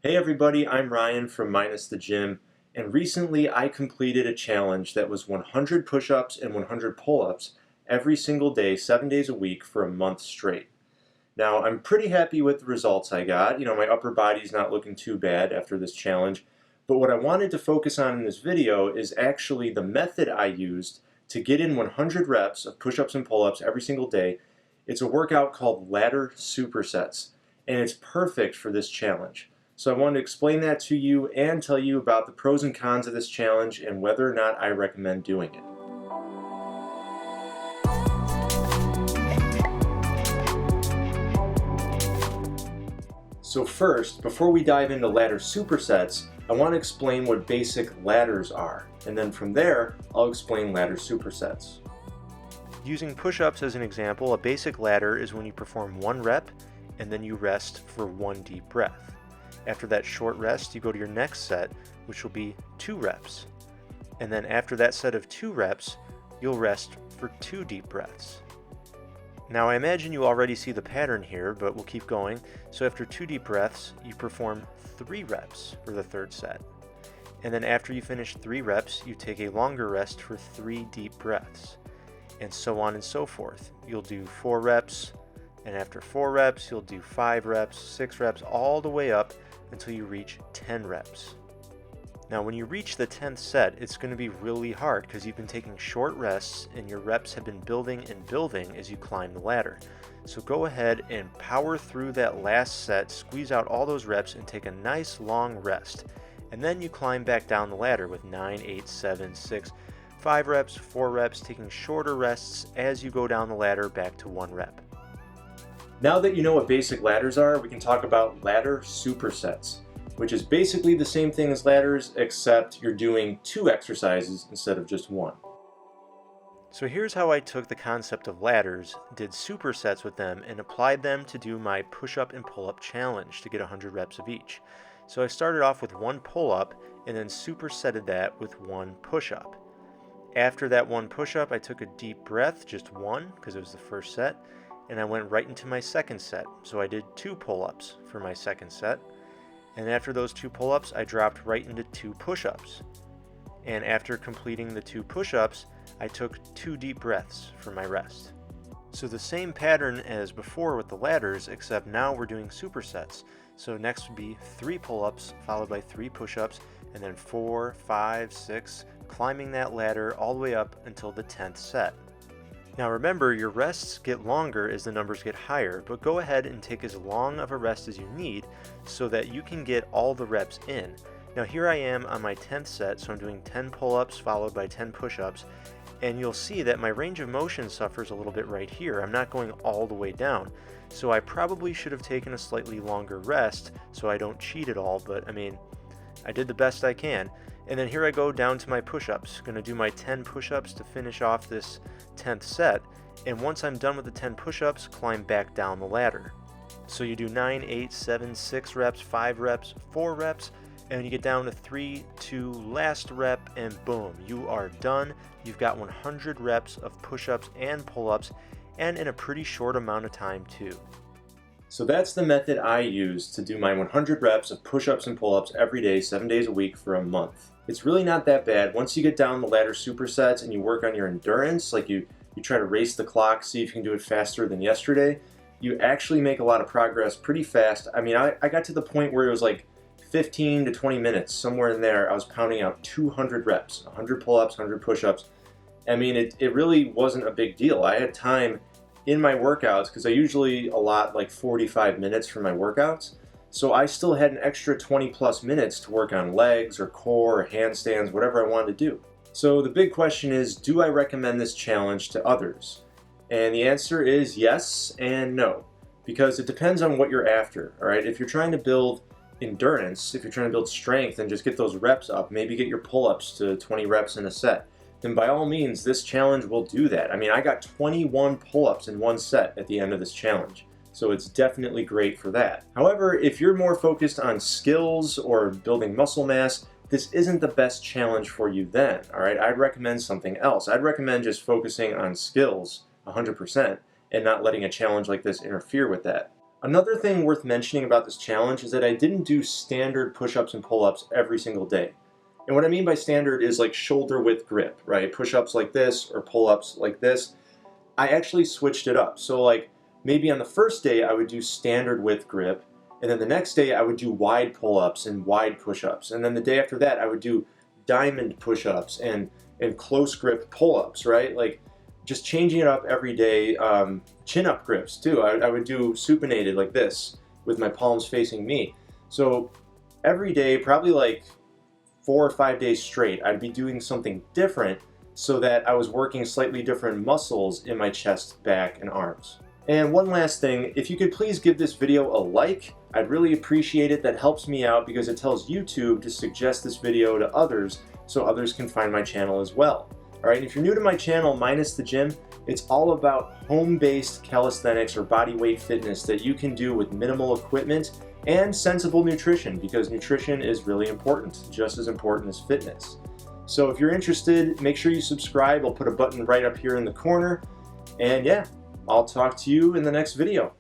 Hey everybody, I'm Ryan from Minus the Gym, and recently I completed a challenge that was 100 push-ups and 100 pull-ups every single day, 7 days a week for a month straight. Now, I'm pretty happy with the results I got. My upper body's not looking too bad after this challenge, but what I wanted to focus on in this video is actually the method I used to get in 100 reps of push-ups and pull-ups every single day. It's a workout called ladder supersets, and it's perfect for this challenge. So I wanted to explain that to you and tell you about the pros and cons of this challenge and whether or not I recommend doing it. So first, before we dive into ladder supersets, I want to explain what basic ladders are, and then from there, I'll explain ladder supersets. Using push-ups as an example, a basic ladder is when you perform one rep and then you rest for one deep breath. After that short rest, you go to your next set, which will be 2 reps. And then after that set of 2 reps, you'll rest for 2 deep breaths. Now I imagine you already see the pattern here, but we'll keep going. So after 2 deep breaths, you perform 3 reps for the third set. And then after you finish 3 reps, you take a longer rest for 3 deep breaths. And so on and so forth. You'll do 4 reps, and after 4 reps, you'll do 5 reps, 6 reps, all the way up until you reach 10 reps. Now when you reach the 10th set, it's going to be really hard because you've been taking short rests and your reps have been building and building as you climb the ladder. So go ahead and power through that last set, squeeze out all those reps and take a nice long rest. And then you climb back down the ladder with 9, 8, 7, 6, 5 reps, 4 reps, taking shorter rests as you go down the ladder back to 1 rep. Now that you know what basic ladders are, we can talk about ladder supersets, which is basically the same thing as ladders, except you're doing 2 exercises instead of just 1. So here's how I took the concept of ladders, did supersets with them, and applied them to do my push-up and pull-up challenge to get 100 reps of each. So I started off with 1 pull-up and then supersetted that with 1 push-up. After that 1 push-up, I took a deep breath, just 1, because it was the first set, and I went right into my second set. So I did 2 pull-ups for my second set. And after those 2 pull-ups, I dropped right into 2 push-ups. And after completing the 2 push-ups, I took 2 deep breaths for my rest. So the same pattern as before with the ladders, except now we're doing supersets. So next would be 3 pull-ups followed by 3 push-ups, and then 4, 5, 6, climbing that ladder all the way up until the 10th set. Now remember, your rests get longer as the numbers get higher, but go ahead and take as long of a rest as you need so that you can get all the reps in. Now here I am on my 10th set, so I'm doing 10 pull-ups followed by 10 push-ups, and you'll see that my range of motion suffers a little bit right here. I'm not going all the way down, so I probably should have taken a slightly longer rest so I don't cheat at all, but I did the best I can. And then here I go down to my push-ups. Going to do my 10 push-ups to finish off this 10th set. And once I'm done with the 10 push-ups, climb back down the ladder. So you do 9, 8, 7, 6 reps, 5 reps, 4 reps, and when you get down to 3, 2, last rep, and boom, you are done. You've got 100 reps of push-ups and pull-ups, and in a pretty short amount of time too. So that's the method I use to do my 100 reps of push-ups and pull-ups every day, 7 days a week for a month. It's really not that bad. Once you get down the ladder supersets and you work on your endurance, like you try to race the clock, see if you can do it faster than yesterday, you actually make a lot of progress pretty fast. I got to the point where it was like 15 to 20 minutes, somewhere in there, I was pounding out 200 reps, 100 pull-ups, 100 push-ups. It really wasn't a big deal. I had time in my workouts, because I usually allot like 45 minutes for my workouts, so I still had an extra 20 plus minutes to work on legs or core or handstands, whatever I wanted to do. So the big question is, do I recommend this challenge to others? And the answer is yes and no, because it depends on what you're after. All right, if you're trying to build endurance, if you're trying to build strength and just get those reps up, maybe get your pull-ups to 20 reps in a set, then by all means, this challenge will do that. I got 21 pull-ups in 1 set at the end of this challenge, so it's definitely great for that. However, if you're more focused on skills or building muscle mass, this isn't the best challenge for you then, all right? I'd recommend something else. I'd recommend just focusing on skills 100% and not letting a challenge like this interfere with that. Another thing worth mentioning about this challenge is that I didn't do standard push-ups and pull-ups every single day. And what I mean by standard is like shoulder width grip, right? Push-ups like this or pull-ups like this. I actually switched it up. So like maybe on the first day I would do standard width grip, and then the next day I would do wide pull-ups and wide push-ups. And then the day after that I would do diamond push-ups and close grip pull-ups, right? Like just changing it up every day. Chin-up grips too. I would do supinated like this with my palms facing me. So every day, probably like 4 or 5 days straight, I'd be doing something different so that I was working slightly different muscles in my chest, back, and arms. And one last thing, if you could please give this video a like, I'd really appreciate it. That helps me out because it tells YouTube to suggest this video to others so others can find my channel as well. Alright, if you're new to my channel, minus the gym, it's all about home-based calisthenics or body weight fitness that you can do with minimal equipment and sensible nutrition, because nutrition is really important, just as important as fitness. So if you're interested, make sure you subscribe. I'll put a button right up here in the corner. And yeah, I'll talk to you in the next video.